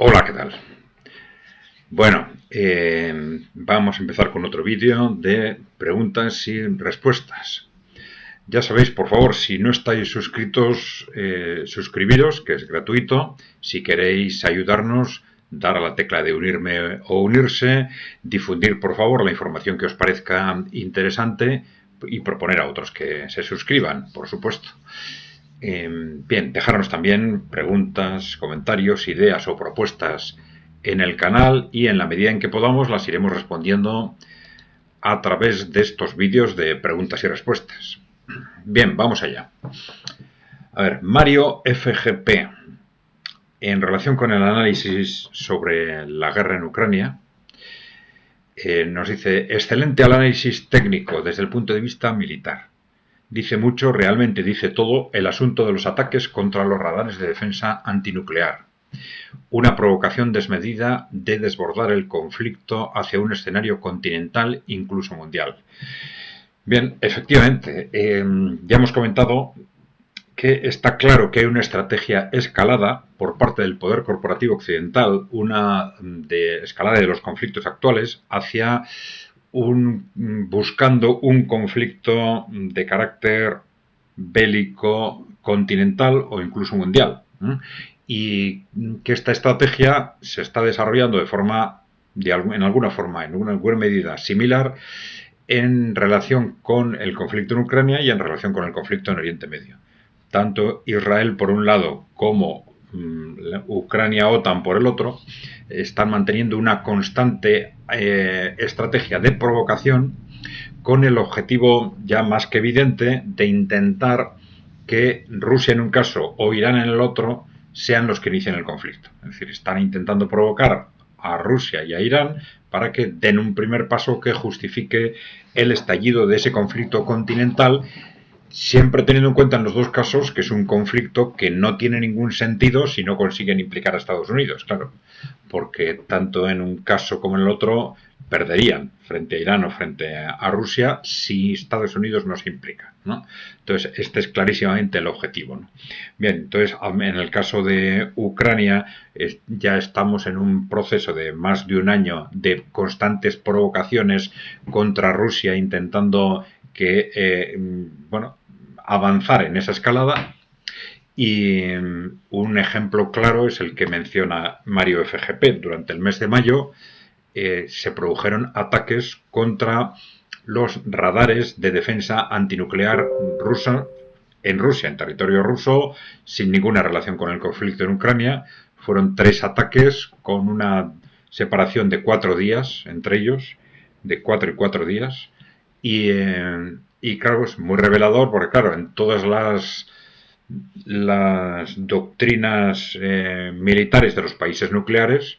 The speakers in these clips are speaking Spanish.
Hola, ¿qué tal? Bueno, vamos a empezar con otro vídeo de preguntas y respuestas. Ya sabéis, por favor, si no estáis suscritos, suscribiros, que es gratuito. Si queréis ayudarnos, dar a la tecla de unirme o unirse, difundir, por favor, la información que os parezca interesante y proponer a otros que se suscriban, por supuesto. Bien, dejarnos también preguntas, comentarios, ideas o propuestas en el canal y en la medida en que podamos las iremos respondiendo a través de estos vídeos de preguntas y respuestas. Bien, vamos allá. A ver, Mario FGP, en relación con el análisis sobre la guerra en Ucrania, nos dice, excelente análisis técnico desde el punto de vista militar. Dice mucho, realmente dice todo, el asunto de los ataques contra los radares de defensa antinuclear. Una provocación desmedida de desbordar el conflicto hacia un escenario continental, incluso mundial. Bien, efectivamente, ya hemos comentado que está claro que hay una estrategia escalada por parte del poder corporativo occidental, una de escalada de los conflictos actuales hacia buscando un conflicto de carácter bélico continental o incluso mundial. Y que esta estrategia se está desarrollando de forma, en alguna forma, en una buena medida similar en relación con el conflicto en Ucrania y en relación con el conflicto en Oriente Medio. Tanto Israel por un lado como Ucrania-OTAN por el otro están manteniendo una constante estrategia de provocación con el objetivo ya más que evidente de intentar que Rusia en un caso o Irán en el otro sean los que inicien el conflicto. Es decir, están intentando provocar a Rusia y a Irán para que den un primer paso que justifique el estallido de ese conflicto continental, siempre teniendo en cuenta en los dos casos que es un conflicto que no tiene ningún sentido si no consiguen implicar a Estados Unidos, claro, porque tanto en un caso como en el otro perderían frente a Irán o frente a Rusia si Estados Unidos no se implica, ¿no? Entonces, este es clarísimamente el objetivo, ¿no? Bien, entonces, en el caso de Ucrania, ya estamos en un proceso de más de un año de constantes provocaciones contra Rusia, intentando que, bueno, avanzar en esa escalada. Y un ejemplo claro es el que menciona Mario FGP. Durante el mes de mayo se produjeron ataques contra los radares de defensa antinuclear rusa en Rusia, en territorio ruso, sin ninguna relación con el conflicto en Ucrania. Fueron 3 ataques con una separación de 4 días entre ellos, de 4 y 4 días. Y claro, es muy revelador porque, claro, en todas las doctrinas militares de los países nucleares,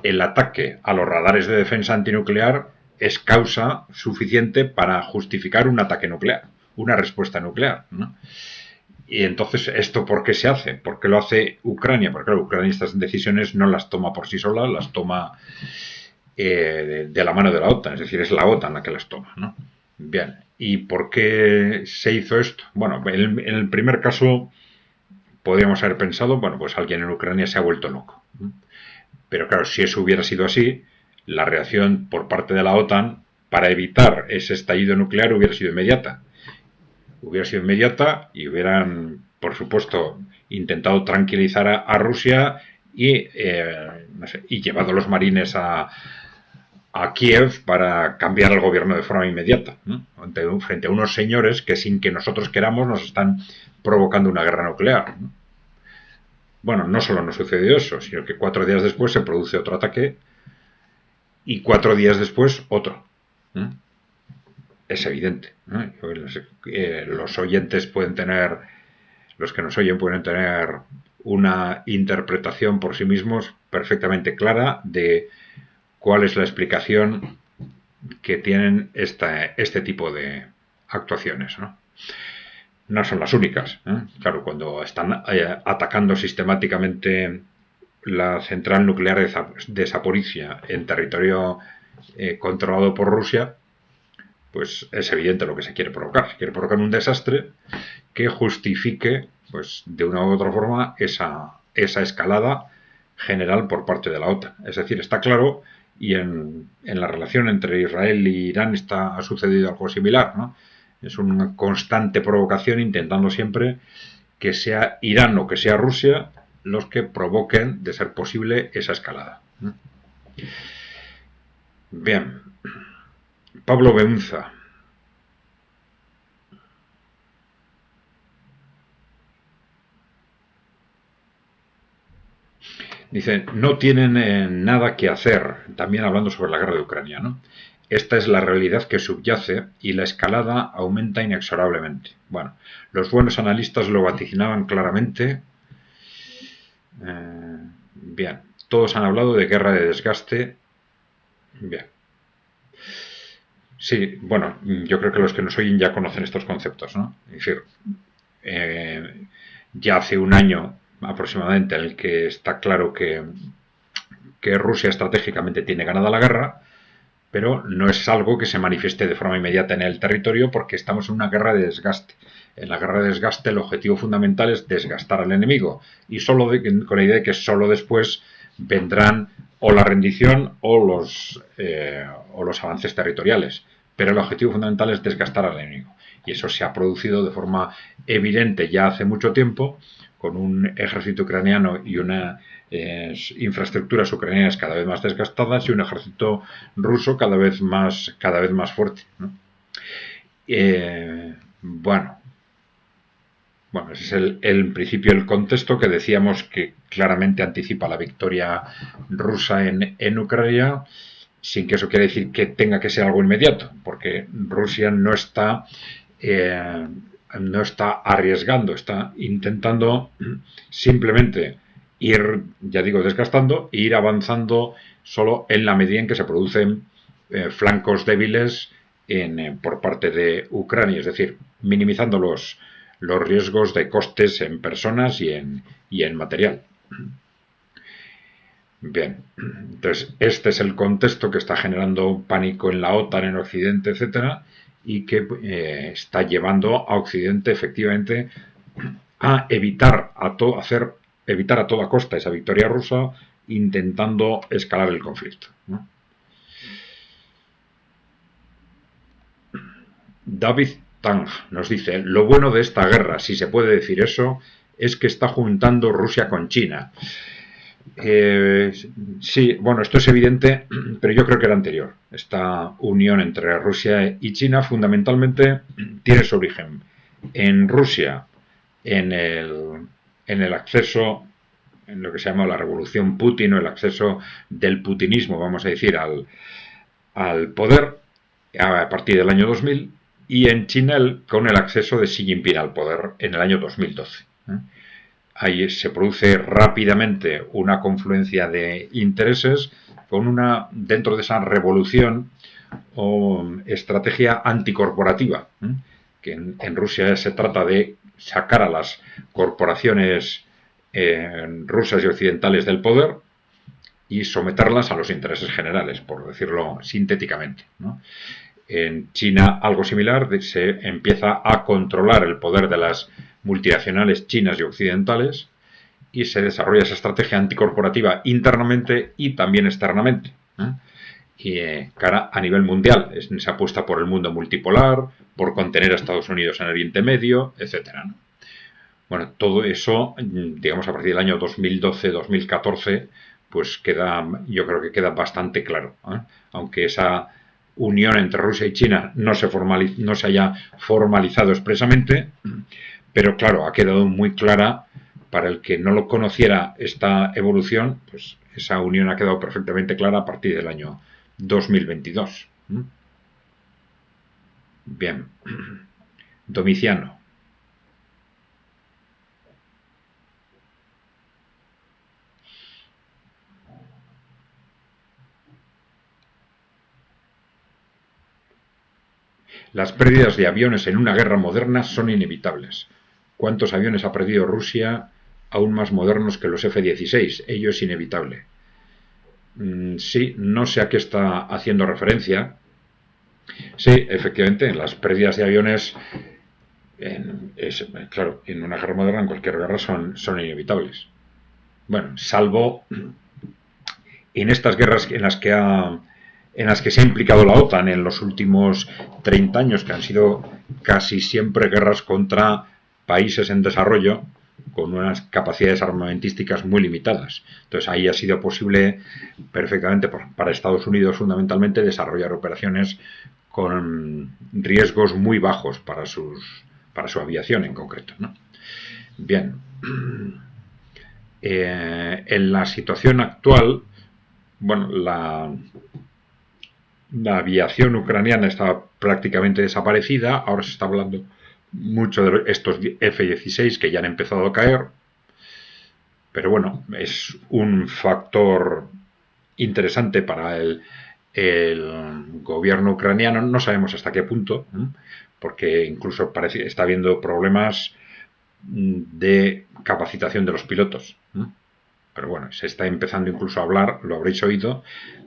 el ataque a los radares de defensa antinuclear es causa suficiente para justificar un ataque nuclear, una respuesta nuclear, ¿no? Y entonces, ¿esto por qué se hace? ¿Por qué lo hace Ucrania? Porque claro, Ucrania estas decisiones no las toma por sí sola, las toma de la mano de la OTAN, es decir, es la OTAN la que las toma, ¿no? Bien, ¿y por qué se hizo esto? Bueno, en el primer caso podríamos haber pensado, bueno, pues alguien en Ucrania se ha vuelto loco. Pero claro, si eso hubiera sido así, la reacción por parte de la OTAN para evitar ese estallido nuclear hubiera sido inmediata. Hubiera sido inmediata y hubieran, por supuesto, intentado tranquilizar a Rusia y, no sé, y llevado a los marines a Kiev para cambiar el gobierno de forma inmediata, ¿no? Frente a unos señores que sin que nosotros queramos nos están provocando una guerra nuclear, ¿no? Bueno, no solo no sucedió eso, sino que 4 días después se produce otro ataque y 4 días después otro. Es evidente, ¿no? Los oyentes pueden tener, los que nos oyen pueden tener una interpretación por sí mismos perfectamente clara de cuál es la explicación que tienen este tipo de actuaciones, ¿no? No son las únicas, ¿eh? Claro, cuando están atacando sistemáticamente la central nuclear de Zaporizhia en territorio controlado por Rusia, pues es evidente lo que se quiere provocar. Se quiere provocar un desastre que justifique, pues de una u otra forma, esa escalada general por parte de la OTAN. Es decir, está claro, y en la relación entre Israel y Irán ha sucedido algo similar, ¿no? Es una constante provocación intentando siempre que sea Irán o que sea Rusia los que provoquen, de ser posible, esa escalada. Bien. Pablo Beunza. Dice, no tienen nada que hacer, también hablando sobre la guerra de Ucrania, ¿no? Esta es la realidad que subyace y la escalada aumenta inexorablemente. Bueno, los buenos analistas lo vaticinaban claramente. Bien, todos han hablado de guerra de desgaste. Bien. Sí, bueno, yo creo que los que nos oyen ya conocen estos conceptos, ¿no? Es decir, ya hace un año aproximadamente en el que está claro que Rusia estratégicamente tiene ganada la guerra, pero no es algo que se manifieste de forma inmediata en el territorio porque estamos en una guerra de desgaste. En la guerra de desgaste el objetivo fundamental es desgastar al enemigo y con la idea de que solo después vendrán o la rendición o los avances territoriales. Pero el objetivo fundamental es desgastar al enemigo. Y eso se ha producido de forma evidente ya hace mucho tiempo, con un ejército ucraniano y una infraestructuras ucranianas cada vez más desgastadas y un ejército ruso cada vez más fuerte, ¿no? Bueno, ese es en principio el contexto que decíamos que claramente anticipa la victoria rusa en Ucrania, sin que eso quiera decir que tenga que ser algo inmediato, porque Rusia no está arriesgando, está intentando simplemente ir, ya digo, desgastando e ir avanzando solo en la medida en que se producen flancos débiles por parte de Ucrania, es decir, minimizando los riesgos de costes en personas y en material. Bien, entonces este es el contexto que está generando pánico en la OTAN, en Occidente, etcétera, y que está llevando a Occidente efectivamente a evitar a toda costa esa victoria rusa, intentando escalar el conflicto, ¿no? David Tang nos dice, lo bueno de esta guerra, si se puede decir eso, es que está juntando Rusia con China. Sí, bueno, esto es evidente, pero yo creo que era anterior. Esta unión entre Rusia y China fundamentalmente tiene su origen en Rusia, en el acceso, en lo que se llama la revolución Putin o el acceso del putinismo, vamos a decir, al poder a partir del año 2000, y en China con el acceso de Xi Jinping al poder en el año 2012. Ahí se produce rápidamente una confluencia de intereses dentro de esa revolución o estrategia anticorporativa, que en Rusia se trata de sacar a las corporaciones rusas y occidentales del poder y someterlas a los intereses generales, por decirlo sintéticamente, ¿no? En China algo similar, se empieza a controlar el poder de las multinacionales chinas y occidentales y se desarrolla esa estrategia anticorporativa internamente y también externamente, y cara a nivel mundial. Se apuesta por el mundo multipolar, por contener a Estados Unidos en Oriente Medio, etcétera, ¿no? Bueno, todo eso, digamos, a partir del año 2012-2014, pues yo creo que queda bastante claro, ¿eh? Aunque esa unión entre Rusia y China no se haya formalizado expresamente, pero claro, ha quedado muy clara para el que no lo conociera esta evolución, pues esa unión ha quedado perfectamente clara a partir del año 2022. Bien. Domiciano. Las pérdidas de aviones en una guerra moderna son inevitables. ¿Cuántos aviones ha perdido Rusia, aún más modernos que los F-16? Ello es inevitable. Sí, no sé a qué está haciendo referencia. Sí, efectivamente, las pérdidas de aviones, claro, en una guerra moderna, en cualquier guerra, son inevitables. Bueno, salvo en estas guerras en las que se ha implicado la OTAN en los últimos 30 años, que han sido casi siempre guerras contra países en desarrollo con unas capacidades armamentísticas muy limitadas. Entonces ahí ha sido posible perfectamente para Estados Unidos fundamentalmente desarrollar operaciones con riesgos muy bajos para su aviación en concreto, ¿no? Bien, en la situación actual, bueno, la aviación ucraniana está prácticamente desaparecida. Ahora se está hablando mucho de estos F-16 que ya han empezado a caer. Pero bueno, es un factor interesante para el gobierno ucraniano. No sabemos hasta qué punto, porque incluso está habiendo problemas de capacitación de los pilotos. Pero bueno, se está empezando incluso a hablar, lo habréis oído,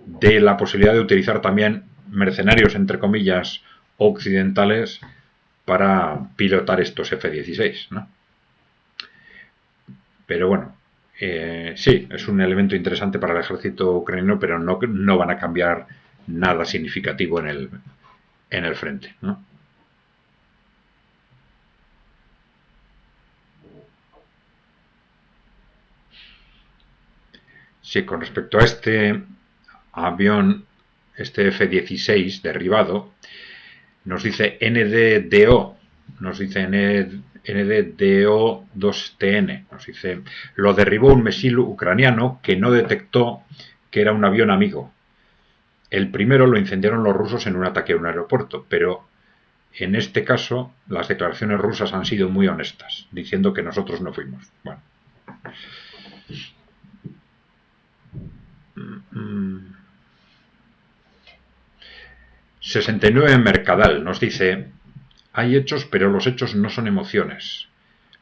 de la posibilidad de utilizar también mercenarios, entre comillas, occidentales para pilotar estos F-16, ¿no? Pero bueno, sí, es un elemento interesante para el ejército ucraniano, pero no van a cambiar nada significativo en el frente, ¿no? Sí, con respecto a este avión, este F-16 derribado, nos dice NDDO, nos dice NDDO-2TN, nos dice, lo derribó un misil ucraniano que no detectó que era un avión amigo. El primero lo incendiaron los rusos en un ataque a un aeropuerto, pero en este caso las declaraciones rusas han sido muy honestas, diciendo que nosotros no fuimos. Bueno. 69 en Mercadal nos dice, hay hechos, pero los hechos no son emociones.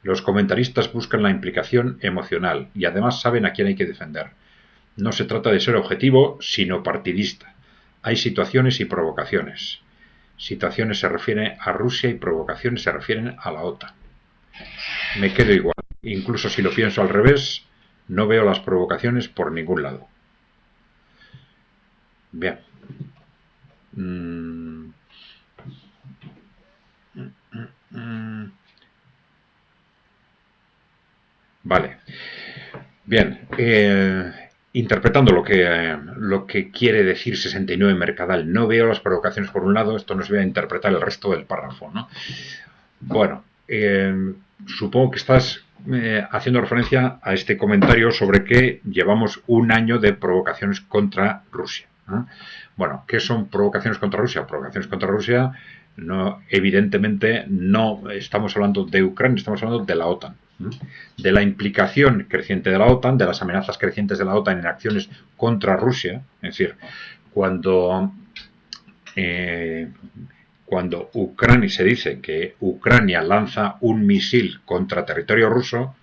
Los comentaristas buscan la implicación emocional y además saben a quién hay que defender. No se trata de ser objetivo, sino partidista. Hay situaciones y provocaciones. Situaciones se refieren a Rusia y provocaciones se refieren a la OTAN. Me quedo igual. Incluso si lo pienso al revés, no veo las provocaciones por ningún lado. Bien. Vale. Bien. Interpretando lo que quiere decir 69 Mercadal, no veo las provocaciones por un lado, esto nos va a interpretar el resto del párrafo, ¿no? Bueno, supongo que estás haciendo referencia a este comentario sobre que llevamos un año de provocaciones contra Rusia, ¿no? Bueno, ¿qué son provocaciones contra Rusia? Provocaciones contra Rusia, no, evidentemente no estamos hablando de Ucrania, estamos hablando de la OTAN, ¿no? De la implicación creciente de la OTAN, de las amenazas crecientes de la OTAN en acciones contra Rusia, es decir, cuando Ucrania se dice que Ucrania lanza un misil contra territorio ruso,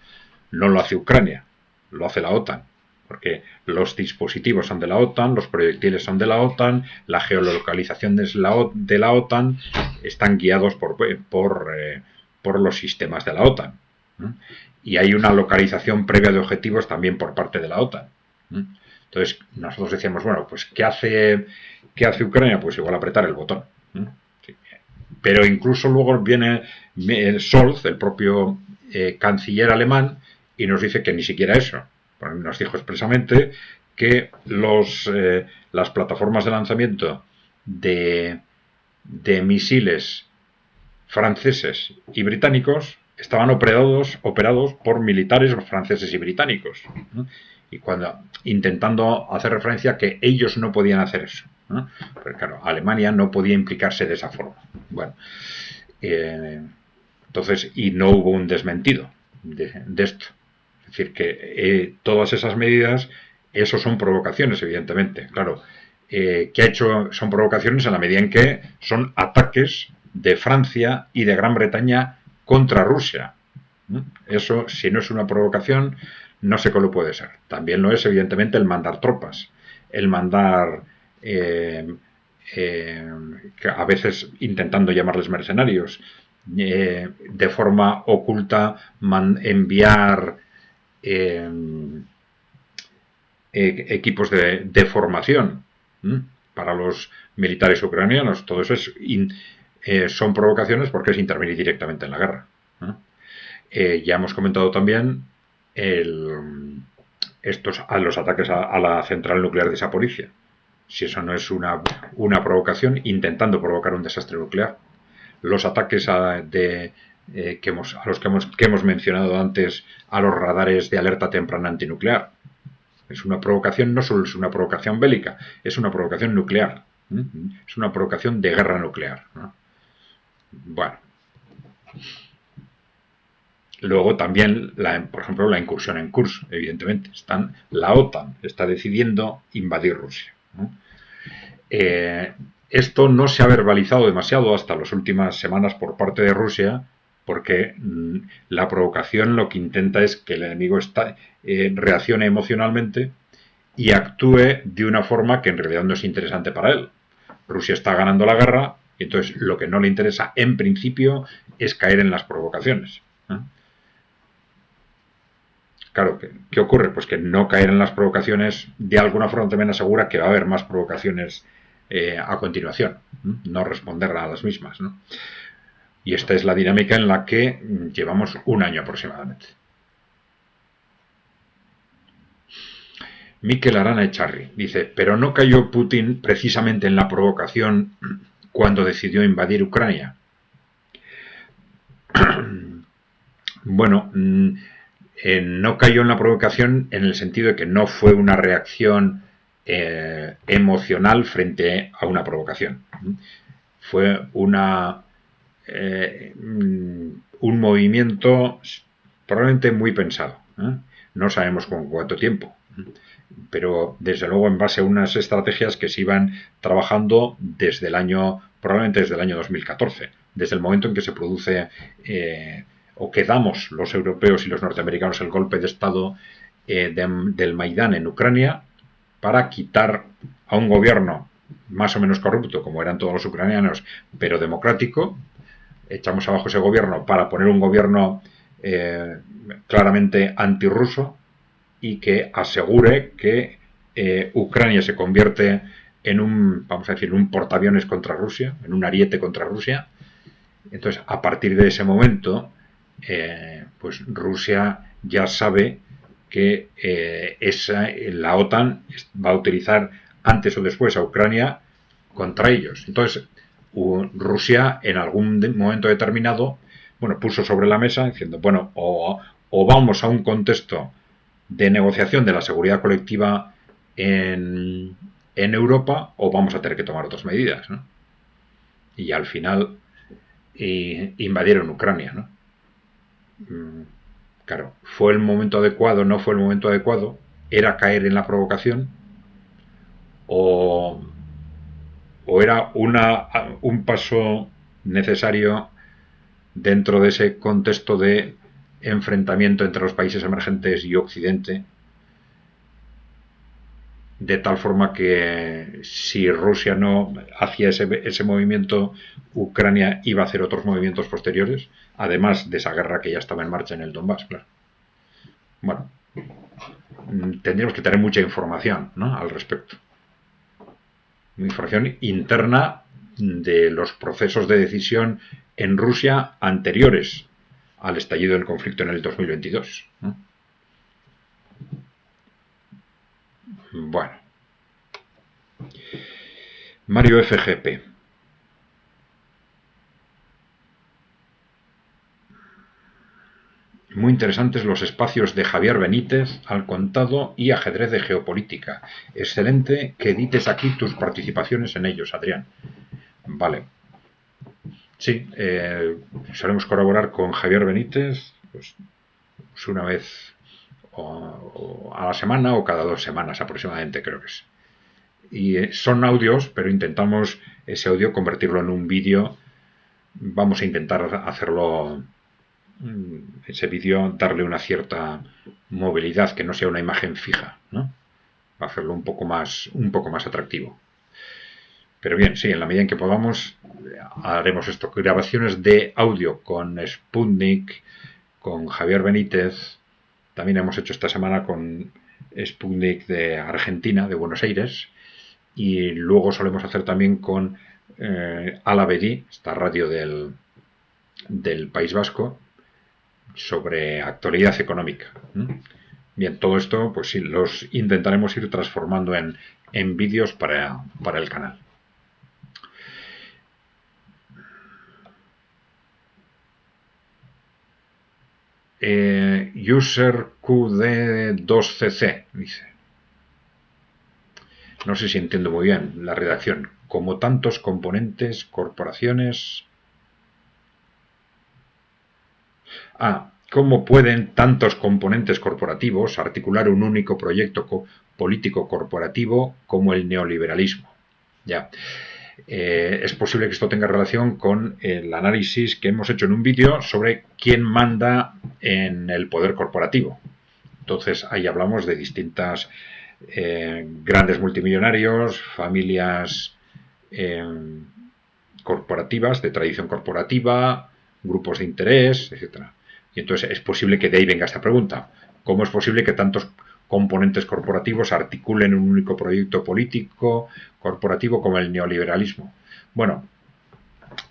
no lo hace Ucrania, lo hace la OTAN, porque los dispositivos son de la OTAN, los proyectiles son de la OTAN, la geolocalización de la OTAN, están guiados por los sistemas de la OTAN. Y hay una localización previa de objetivos también por parte de la OTAN. Entonces, nosotros decíamos, bueno, pues ¿qué hace Ucrania? Pues igual apretar el botón. Pero incluso luego viene Scholz, el propio canciller alemán, y nos dice que ni siquiera eso. Bueno, nos dijo expresamente que las plataformas de lanzamiento de misiles franceses y británicos estaban operados por militares franceses y británicos, ¿no? Y intentando hacer referencia a que ellos no podían hacer eso, ¿no? Pero claro, Alemania no podía implicarse de esa forma. Bueno, entonces, y no hubo un desmentido de esto. Es decir, que todas esas medidas, eso son provocaciones, evidentemente. Claro, ¿qué ha hecho? Son provocaciones en la medida en que son ataques de Francia y de Gran Bretaña contra Rusia. Eso, si no es una provocación, no sé cómo puede ser. También lo es, evidentemente, el mandar tropas, el mandar, a veces intentando llamarles mercenarios, de forma oculta enviar equipos de formación para los militares ucranianos. Todo eso son provocaciones porque es intervenir directamente en la guerra. Ya hemos comentado también los ataques a la central nuclear de Zaporizhia. Si eso no es una provocación, intentando provocar un desastre nuclear. Los ataques a los que hemos mencionado antes a los radares de alerta temprana antinuclear. Es una provocación, no solo es una provocación bélica, es una provocación nuclear. Es una provocación de guerra nuclear. Bueno. Luego también, por ejemplo, la incursión en Kursk, evidentemente. La OTAN está decidiendo invadir Rusia. Esto no se ha verbalizado demasiado hasta las últimas semanas por parte de Rusia, porque la provocación lo que intenta es que el enemigo reaccione emocionalmente y actúe de una forma que en realidad no es interesante para él. Rusia está ganando la guerra y entonces lo que no le interesa en principio es caer en las provocaciones. Claro, ¿qué ocurre? Pues que no caer en las provocaciones de alguna forma también asegura que va a haber más provocaciones a continuación, no responder a las mismas, ¿no? Y esta es la dinámica en la que llevamos un año aproximadamente. Mikel Arana Echarri dice, pero no cayó Putin precisamente en la provocación cuando decidió invadir Ucrania. Bueno, no cayó en la provocación en el sentido de que no fue una reacción emocional frente a una provocación. Fue un movimiento probablemente muy pensado. No sabemos con cuánto tiempo, pero desde luego en base a unas estrategias que se iban trabajando probablemente desde el año 2014, desde el momento en que se produce o que damos los europeos y los norteamericanos el golpe de estado del Maidán en Ucrania para quitar a un gobierno más o menos corrupto, como eran todos los ucranianos, pero democrático. Echamos abajo ese gobierno para poner un gobierno claramente antirruso y que asegure que Ucrania se convierte en vamos a decir, un portaaviones contra Rusia, en un ariete contra Rusia. Entonces, a partir de ese momento, pues Rusia ya sabe que la OTAN va a utilizar antes o después a Ucrania contra ellos. Entonces, Rusia en algún momento determinado, puso sobre la mesa diciendo, o vamos a un contexto de negociación de la seguridad colectiva en Europa o vamos a tener que tomar otras medidas, ¿no? Y al final invadieron Ucrania, ¿no? Claro, ¿fue el momento adecuado? ¿No fue el momento adecuado? ¿Era caer en la provocación? ¿O era un paso necesario dentro de ese contexto de enfrentamiento entre los países emergentes y Occidente, de tal forma que si Rusia no hacía ese movimiento, Ucrania iba a hacer otros movimientos posteriores, además de esa guerra que ya estaba en marcha en el Donbass, claro? Bueno, tendríamos que tener mucha información, ¿no?, al respecto. Información interna de los procesos de decisión en Rusia anteriores al estallido del conflicto en el 2022. Bueno. Mario FGP. Muy interesantes los espacios de Javier Benítez, Al Contado y Ajedrez de Geopolítica. Excelente que edites aquí tus participaciones en ellos, Adrián. Vale. Sí, solemos colaborar con Javier Benítez pues una vez a la semana o cada 2 semanas aproximadamente, creo que es. Y son audios, pero intentamos ese audio convertirlo en un vídeo. Vamos a intentar hacerlo, ese vídeo, darle una cierta movilidad, que no sea una imagen fija, ¿no? Va a hacerlo un poco más atractivo. Pero bien, sí, en la medida en que podamos, haremos esto. Grabaciones de audio con Sputnik, con Javier Benítez. También hemos hecho esta semana con Sputnik de Argentina, de Buenos Aires, y luego solemos hacer también con Alabedi, esta radio del País Vasco, sobre actualidad económica. Bien, todo esto, pues sí, los intentaremos ir transformando en vídeos para el canal. User QD2CC, dice. No sé si entiendo muy bien la redacción. Como tantos componentes, corporaciones. ¿Cómo pueden tantos componentes corporativos articular un único proyecto político corporativo como el neoliberalismo? Ya. Es posible que esto tenga relación con el análisis que hemos hecho en un vídeo sobre quién manda en el poder corporativo. Entonces, ahí hablamos de distintas grandes multimillonarios, familias corporativas, de tradición corporativa, grupos de interés, etcétera. Y entonces es posible que de ahí venga esta pregunta. ¿Cómo es posible que tantos componentes corporativos articulen un único proyecto político corporativo como el neoliberalismo? Bueno,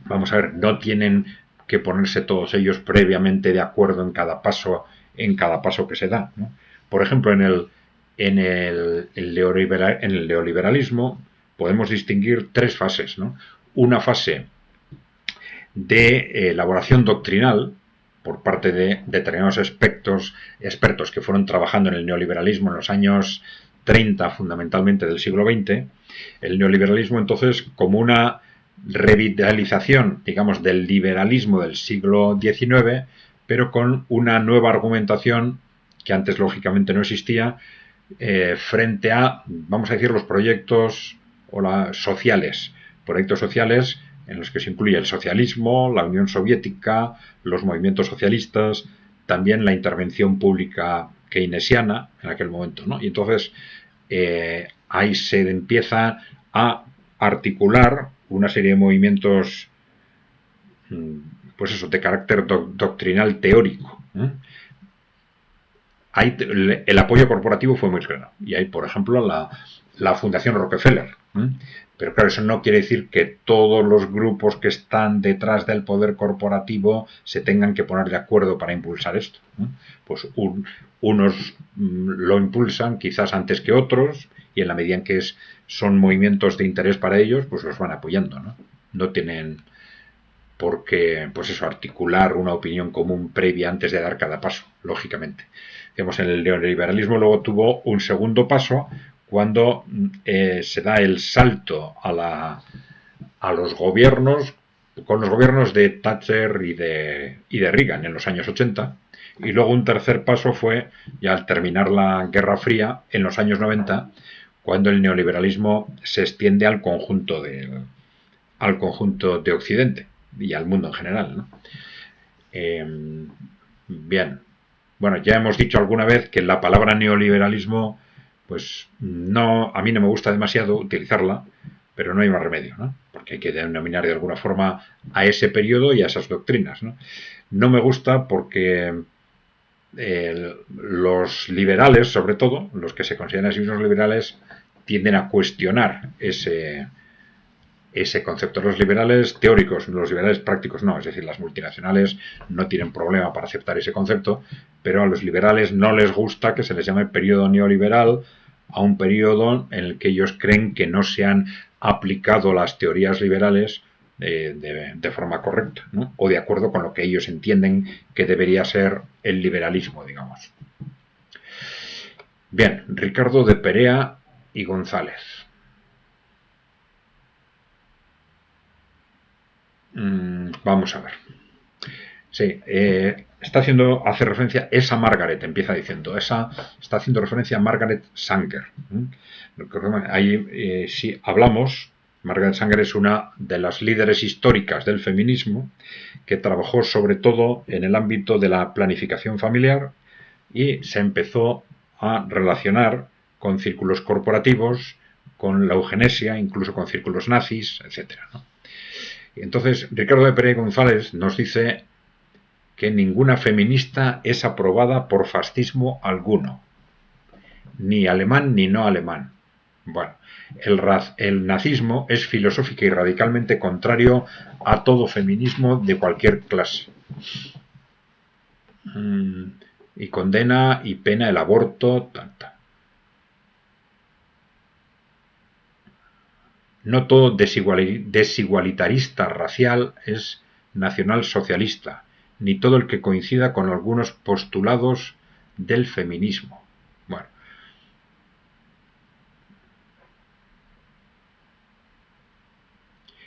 vamos a ver, no tienen que ponerse todos ellos previamente de acuerdo en cada paso que se da, ¿no? Por ejemplo, en el neoliberalismo podemos distinguir tres fases, ¿no? Una fase de elaboración doctrinal por parte de determinados expertos que fueron trabajando en el neoliberalismo en los años 30, fundamentalmente del siglo XX. El neoliberalismo, entonces, como una revitalización, digamos, del liberalismo del siglo XIX, pero con una nueva argumentación que antes lógicamente no existía, frente a, vamos a decir, los proyectos sociales, en los que se incluye el socialismo, la Unión Soviética, los movimientos socialistas, también la intervención pública keynesiana en aquel momento, ¿no? Y entonces ahí se empieza a articular una serie de movimientos, pues eso, de carácter doctrinal teórico. Ahí el apoyo corporativo fue muy claro. Y hay, por ejemplo, la Fundación Rockefeller. Pero claro, eso no quiere decir que todos los grupos que están detrás del poder corporativo se tengan que poner de acuerdo para impulsar esto. Pues unos lo impulsan quizás antes que otros, y en la medida en que son movimientos de interés para ellos, pues los van apoyando, ¿no? No tienen por qué, pues eso, articular una opinión común previa antes de dar cada paso, lógicamente. Digamos, en el neoliberalismo luego tuvo un segundo paso cuando se da el salto a los gobiernos, con los gobiernos de Thatcher y de Reagan en los años 80, y luego un tercer paso fue, ya al terminar la Guerra Fría, en los años 90, cuando el neoliberalismo se extiende al conjunto de Occidente y al mundo en general, ¿no? Bien. Bueno, ya hemos dicho alguna vez que la palabra neoliberalismo, pues no, a mí no me gusta demasiado utilizarla, pero no hay más remedio, ¿no? Porque hay que denominar de alguna forma a ese periodo y a esas doctrinas, ¿no? No me gusta porque los liberales, sobre todo, los que se consideran a sí mismos liberales, tienden a cuestionar ese concepto. Los liberales teóricos, los liberales prácticos no, es decir, las multinacionales no tienen problema para aceptar ese concepto, pero a los liberales no les gusta que se les llame periodo neoliberal a un periodo en el que ellos creen que no se han aplicado las teorías liberales de forma correcta, ¿no? O de acuerdo con lo que ellos entienden que debería ser el liberalismo, digamos. Bien, Ricardo de Perea y González. Vamos a ver. Sí, hace referencia, esa Margaret, empieza diciendo, está haciendo referencia a Margaret Sanger. Ahí sí hablamos, Margaret Sanger es una de las líderes históricas del feminismo que trabajó sobre todo en el ámbito de la planificación familiar y se empezó a relacionar con círculos corporativos, con la eugenesia, incluso con círculos nazis, etcétera, ¿no? Y entonces Ricardo de Perea González nos dice que ninguna feminista es aprobada por fascismo alguno. ni alemán ni no alemán. Bueno, el nazismo es filosófica y radicalmente contrario a todo feminismo de cualquier clase. Y condena y pena el aborto, tanta. No todo desigualitarista racial es nacionalsocialista, ni todo el que coincida con algunos postulados del feminismo. Bueno.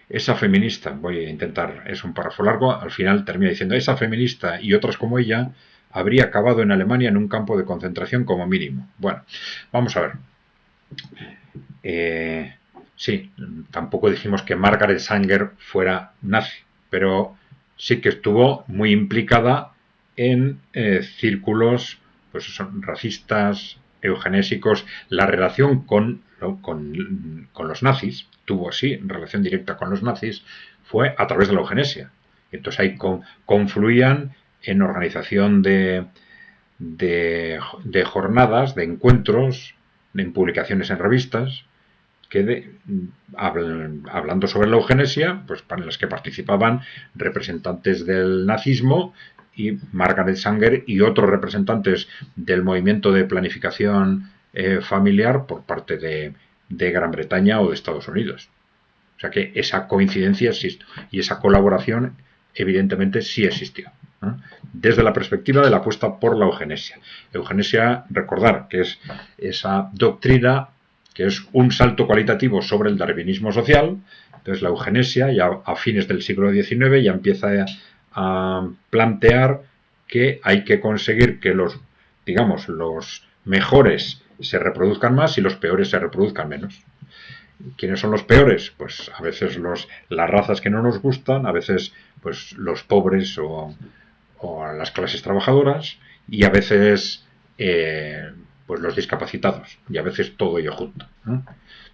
Esa feminista, voy a intentar, es un párrafo largo, al final termina diciendo, esa feminista y otras como ella habría acabado en Alemania en un campo de concentración como mínimo. Bueno, vamos a ver. Sí, tampoco dijimos que Margaret Sanger fuera nazi, pero sí que estuvo muy implicada en círculos pues son racistas, eugenésicos. La relación con los nazis, tuvo así relación directa con los nazis, fue a través de la eugenesia. Entonces ahí confluían en organización de jornadas, de encuentros, en publicaciones en revistas, hablando sobre la eugenesia, pues para las que participaban representantes del nazismo y Margaret Sanger y otros representantes del movimiento de planificación familiar por parte de Gran Bretaña o de Estados Unidos. O sea que esa coincidencia existe y esa colaboración evidentemente sí existió, ¿no? Desde la perspectiva de la apuesta por la eugenesia. Eugenesia, recordar que es esa doctrina que es un salto cualitativo sobre el darwinismo social. Entonces la eugenesia ya a fines del siglo XIX ya empieza a plantear que hay que conseguir que los mejores se reproduzcan más y los peores se reproduzcan menos. ¿Quiénes son los peores? Pues a veces las razas que no nos gustan, a veces pues los pobres o las clases trabajadoras y a veces pues los discapacitados y a veces todo ello junto, ¿no?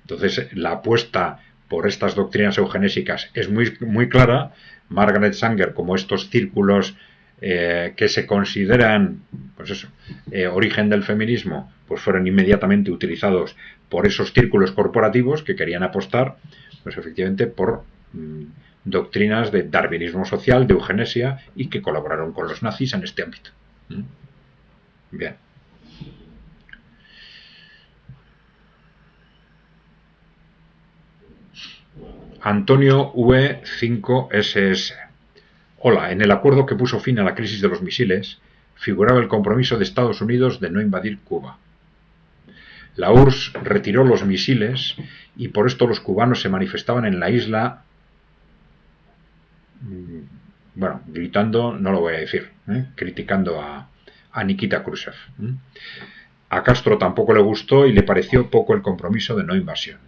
Entonces la apuesta por estas doctrinas eugenésicas es muy clara. Margaret Sanger, como estos círculos que se consideran pues eso, origen del feminismo, pues fueron inmediatamente utilizados por esos círculos corporativos que querían apostar pues efectivamente por doctrinas de darwinismo social, de eugenesia y que colaboraron con los nazis en este ámbito. Bien. Antonio V5SS. Hola, en el acuerdo que puso fin a la crisis de los misiles figuraba el compromiso de Estados Unidos de no invadir Cuba. La URSS retiró los misiles y por esto los cubanos se manifestaban en la isla, bueno, gritando, no lo voy a decir, criticando a Nikita Khrushchev. A Castro tampoco le gustó y le pareció poco el compromiso de no invasión.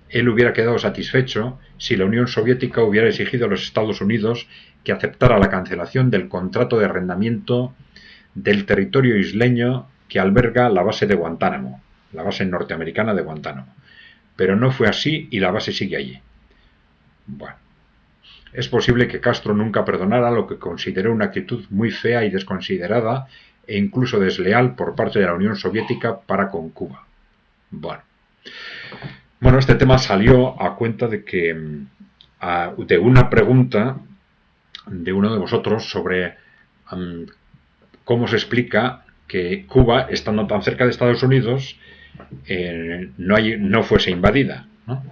Él hubiera quedado satisfecho si la Unión Soviética hubiera exigido a los Estados Unidos que aceptara la cancelación del contrato de arrendamiento del territorio isleño que alberga la base de Guantánamo, la base norteamericana de Guantánamo. Pero no fue así y la base sigue allí. Bueno, es posible que Castro nunca perdonara lo que consideró una actitud muy fea y desconsiderada e incluso desleal por parte de la Unión Soviética para con Cuba. Bueno, este tema salió a cuenta de que de una pregunta de uno de vosotros sobre cómo se explica que Cuba, estando tan cerca de Estados Unidos, no fuese invadida, ¿no?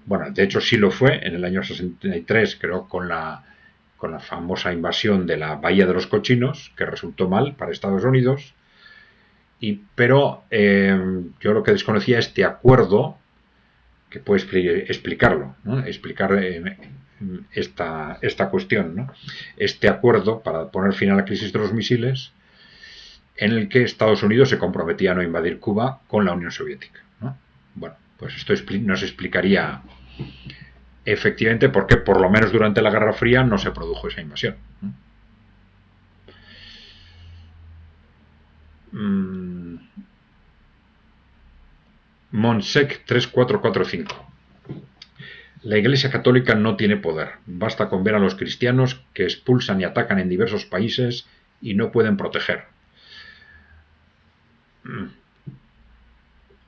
Bueno, de hecho sí lo fue en el año 63, creo, con la famosa invasión de la Bahía de los Cochinos, que resultó mal para Estados Unidos, pero yo lo que desconocía este acuerdo que puede explicarlo, ¿no? Explicar esta cuestión, ¿no? Este acuerdo para poner fin a la crisis de los misiles, en el que Estados Unidos se comprometía a no invadir Cuba con la Unión Soviética, ¿no? Bueno, pues esto nos explicaría efectivamente por qué, por lo menos durante la Guerra Fría, no se produjo esa invasión, ¿no? Monsec 3445. La Iglesia Católica no tiene poder. Basta con ver a los cristianos que expulsan y atacan en diversos países y no pueden proteger.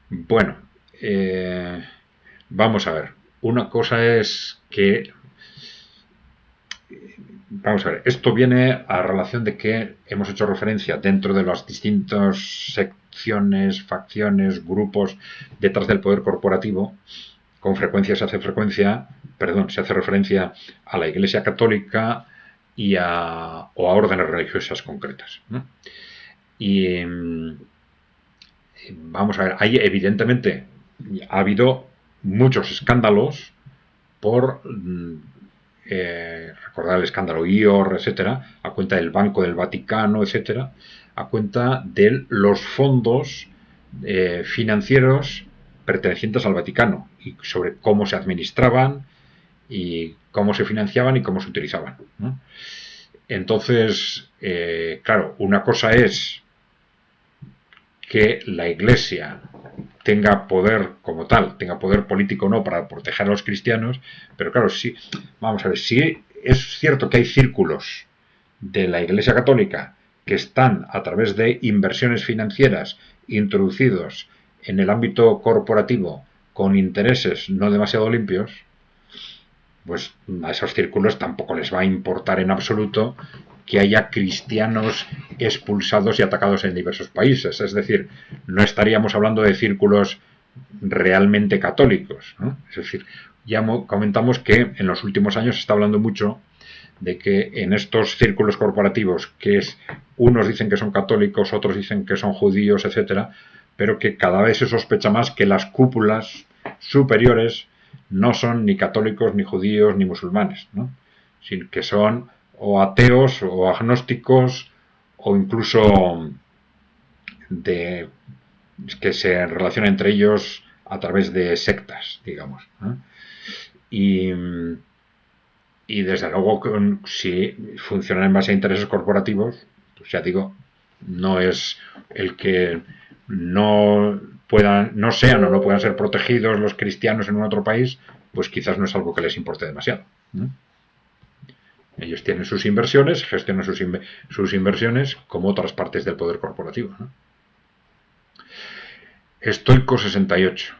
Bueno, vamos a ver. Una cosa es que, vamos a ver, esto viene a relación de que hemos hecho referencia dentro de las distintas secciones, facciones, grupos detrás del poder corporativo. Con frecuencia se hace referencia a la Iglesia Católica o a órdenes religiosas concretas, ¿no? Y vamos a ver, hay evidentemente ha habido muchos escándalos por recordar el escándalo IOR, etcétera, a cuenta del Banco del Vaticano, etcétera, a cuenta de los fondos financieros pertenecientes al Vaticano y sobre cómo se administraban y cómo se financiaban y cómo se utilizaban, ¿no? Entonces, claro, una cosa es que la Iglesia tenga poder como tal, tenga poder político o no para proteger a los cristianos, pero claro, sí, vamos a ver, si es cierto que hay círculos de la Iglesia Católica que están a través de inversiones financieras introducidos en el ámbito corporativo con intereses no demasiado limpios, pues a esos círculos tampoco les va a importar en absoluto que haya cristianos expulsados y atacados en diversos países. Es decir, no estaríamos hablando de círculos realmente católicos, ¿no? Es decir, ya comentamos que en los últimos años se está hablando mucho de que en estos círculos corporativos, que es unos dicen que son católicos, otros dicen que son judíos, etcétera, pero que cada vez se sospecha más que las cúpulas superiores no son ni católicos, ni judíos, ni musulmanes, ¿no? Sino que son o ateos o agnósticos o incluso de que se relacionan entre ellos a través de sectas, digamos, ¿no? Y, y desde luego, si funcionan en base a intereses corporativos, pues ya digo, no es el que no sean o no puedan ser protegidos los cristianos en un otro país, pues quizás no es algo que les importe demasiado, ¿no? Ellos tienen sus inversiones, gestionan sus inversiones como otras partes del poder corporativo, ¿no? Estoico 68.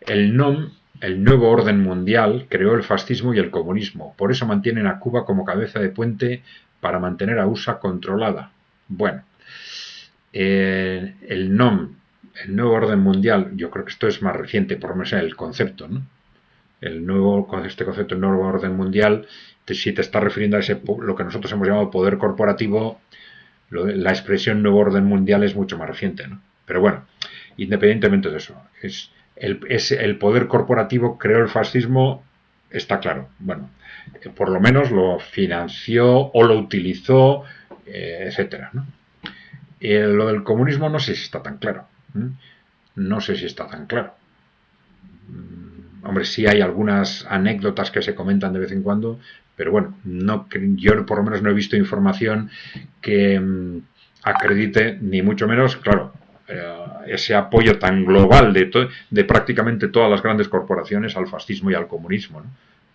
El NOM, el nuevo orden mundial, creó el fascismo y el comunismo. Por eso mantienen a Cuba como cabeza de puente para mantener a USA controlada. Bueno, el NOM, el nuevo orden mundial, yo creo que esto es más reciente, por lo menos el concepto, ¿no? Este concepto del nuevo orden mundial, si te está refiriendo a ese, lo que nosotros hemos llamado poder corporativo, la expresión nuevo orden mundial es mucho más reciente, ¿no? Pero bueno, independientemente de eso, el poder corporativo creó el fascismo, está claro. Bueno, por lo menos lo financió o lo utilizó, etcétera, ¿no? Lo del comunismo no sé si está tan claro. No sé si está tan claro. Hombre, sí hay algunas anécdotas que se comentan de vez en cuando, pero bueno, no, yo por lo menos no he visto información que acredite, ni mucho menos, claro, ese apoyo tan global de prácticamente todas las grandes corporaciones al fascismo y al comunismo, ¿no?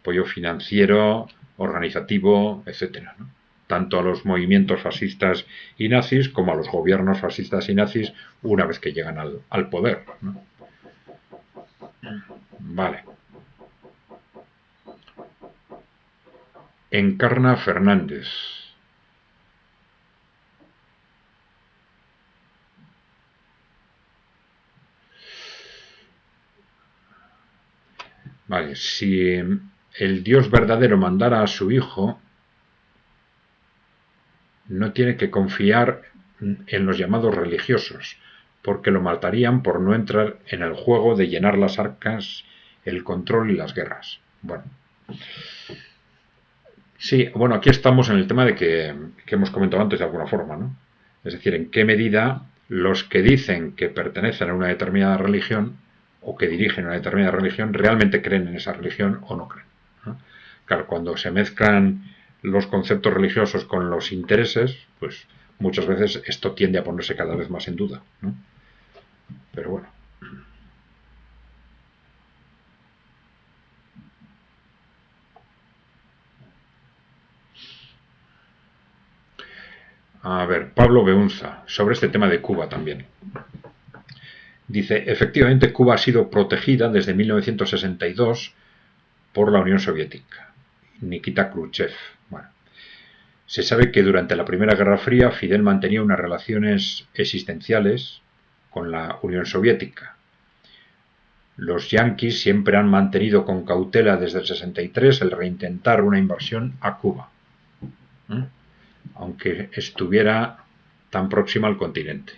Apoyo financiero, organizativo, etcétera, ¿no? Tanto a los movimientos fascistas y nazis como a los gobiernos fascistas y nazis una vez que llegan al poder, ¿no? Vale. Encarna Fernández. Vale, si el Dios verdadero mandara a su Hijo, no tiene que confiar en los llamados religiosos, porque lo matarían por no entrar en el juego de llenar las arcas, el control y las guerras. Bueno, sí, bueno, aquí estamos en el tema de que hemos comentado antes de alguna forma, ¿no? Es decir, en qué medida los que dicen que pertenecen a una determinada religión o que dirigen una determinada religión realmente creen en esa religión o no creen, ¿no? Claro, cuando se mezclan los conceptos religiosos con los intereses, pues muchas veces esto tiende a ponerse cada vez más en duda, ¿no? Pero bueno. A ver, Pablo Beunza, sobre este tema de Cuba también. Dice, efectivamente Cuba ha sido protegida desde 1962 por la Unión Soviética. Nikita Khrushchev. Bueno, se sabe que durante la Primera Guerra Fría Fidel mantenía unas relaciones existenciales con la Unión Soviética. Los yanquis siempre han mantenido con cautela desde el 63 el reintentar una invasión a Cuba, aunque estuviera tan próxima al continente.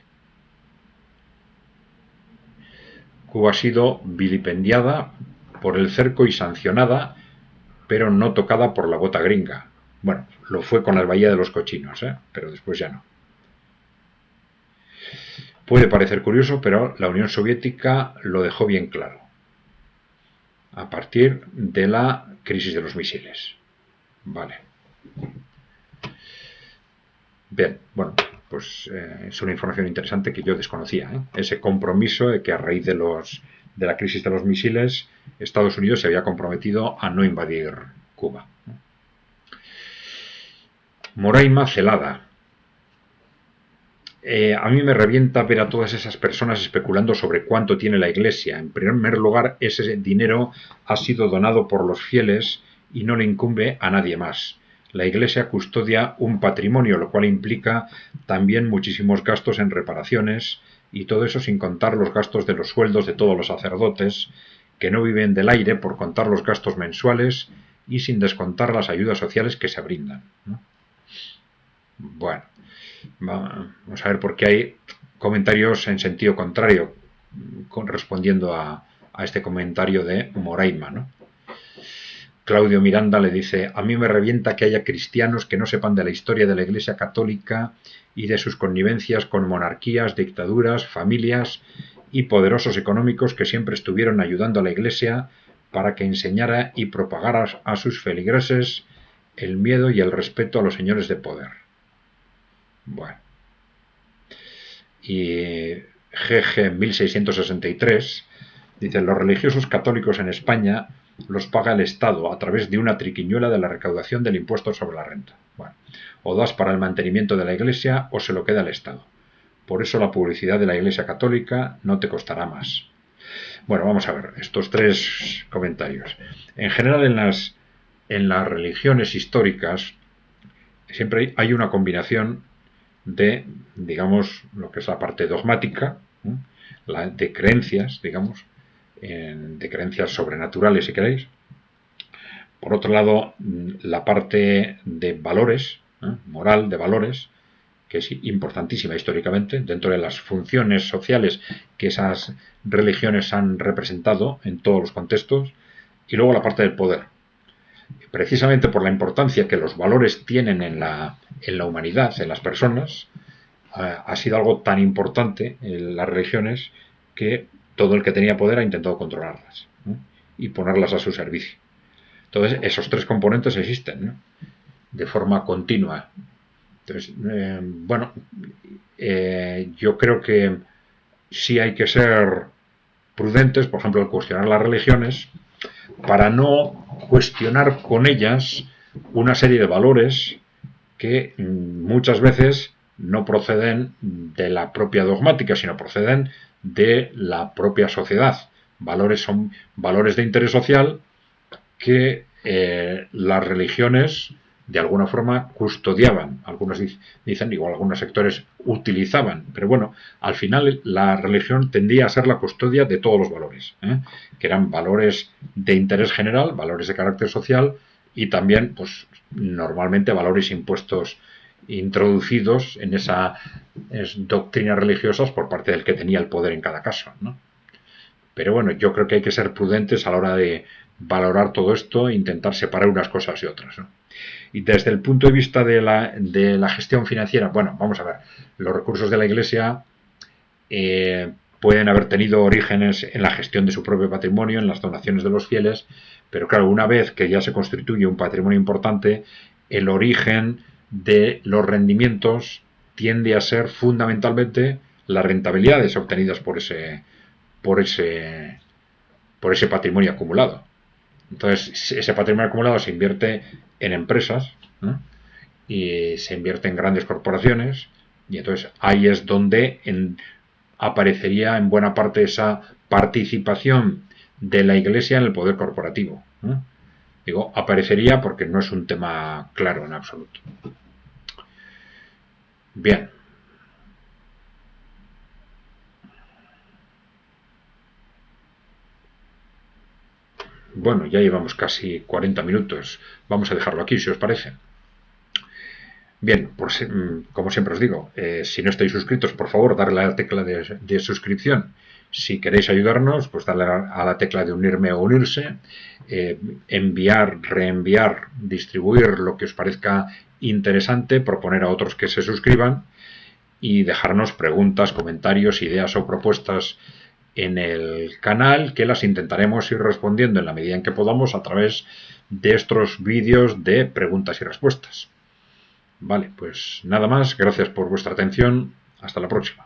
Cuba ha sido vilipendiada por el cerco y sancionada, pero no tocada por la bota gringa. Bueno, lo fue con la Bahía de los Cochinos, pero después ya no. Puede parecer curioso, pero la Unión Soviética lo dejó bien claro a partir de la crisis de los misiles. Vale. Bien, bueno, pues es una información interesante que yo desconocía. Ese compromiso de que a raíz de la crisis de los misiles, Estados Unidos se había comprometido a no invadir Cuba. Moraima Celada. A mí me revienta ver a todas esas personas especulando sobre cuánto tiene la Iglesia. En primer lugar, ese dinero ha sido donado por los fieles y no le incumbe a nadie más. La Iglesia custodia un patrimonio, lo cual implica también muchísimos gastos en reparaciones, y todo eso sin contar los gastos de los sueldos de todos los sacerdotes, que no viven del aire, por contar los gastos mensuales y sin descontar las ayudas sociales que se brindan, ¿no? Bueno, vamos a ver, porque hay comentarios en sentido contrario respondiendo a este comentario de Moraima, ¿no? Claudio Miranda le dice, a mí me revienta que haya cristianos que no sepan de la historia de la Iglesia Católica y de sus connivencias con monarquías, dictaduras, familias y poderosos económicos que siempre estuvieron ayudando a la Iglesia para que enseñara y propagara a sus feligreses el miedo y el respeto a los señores de poder. Bueno. Y GG 1663 dice, los religiosos católicos en España los paga el Estado a través de una triquiñuela de la recaudación del impuesto sobre la renta. Bueno, o das para el mantenimiento de la Iglesia o se lo queda el Estado. Por eso la publicidad de la Iglesia Católica no te costará más. Bueno, vamos a ver estos tres comentarios. En general, en las religiones históricas siempre hay una combinación de, digamos, lo que es la parte dogmática, de creencias, digamos, de creencias sobrenaturales, si queréis. Por otro lado, la parte de valores, moral de valores, que es importantísima históricamente, dentro de las funciones sociales que esas religiones han representado en todos los contextos. Y luego la parte del poder. Precisamente por la importancia que los valores tienen en la humanidad, en las personas, ha sido algo tan importante en las religiones que todo el que tenía poder ha intentado controlarlas, ¿no? Y ponerlas a su servicio. Entonces, esos tres componentes existen, ¿no? De forma continua. Entonces, yo creo que sí hay que ser prudentes, por ejemplo, al cuestionar las religiones, para no cuestionar con ellas una serie de valores que muchas veces no proceden de la propia dogmática, sino proceden de la propia sociedad. Valores son valores de interés social que las religiones de alguna forma custodiaban. Algunos dicen, igual algunos sectores utilizaban, pero bueno, al final la religión tendía a ser la custodia de todos los valores, que eran valores de interés general, valores de carácter social y también, pues, normalmente valores impuestos introducidos en esas doctrinas religiosas por parte del que tenía el poder en cada caso, ¿no? Pero bueno, yo creo que hay que ser prudentes a la hora de valorar todo esto e intentar separar unas cosas y otras, ¿no? Y desde el punto de vista de la gestión financiera, bueno, vamos a ver, los recursos de la Iglesia pueden haber tenido orígenes en la gestión de su propio patrimonio, en las donaciones de los fieles, pero claro, una vez que ya se constituye un patrimonio importante, el origen de los rendimientos tiende a ser fundamentalmente las rentabilidades obtenidas por ese patrimonio acumulado. Entonces, ese patrimonio acumulado se invierte en empresas, ¿no? y se invierte en grandes corporaciones, y entonces ahí es donde aparecería en buena parte esa participación de la Iglesia en el poder corporativo. Digo, aparecería porque no es un tema claro en absoluto. Bien. Bueno, ya llevamos casi 40 minutos. Vamos a dejarlo aquí, si os parece. Bien, pues como siempre os digo, si no estáis suscritos, por favor, darle a la tecla de suscripción. Si queréis ayudarnos, pues darle a la tecla de unirme o unirse, enviar, reenviar, distribuir lo que os parezca interesante, proponer a otros que se suscriban y dejarnos preguntas, comentarios, ideas o propuestas en el canal, que las intentaremos ir respondiendo en la medida en que podamos a través de estos vídeos de preguntas y respuestas. Vale, pues nada más, gracias por vuestra atención, hasta la próxima.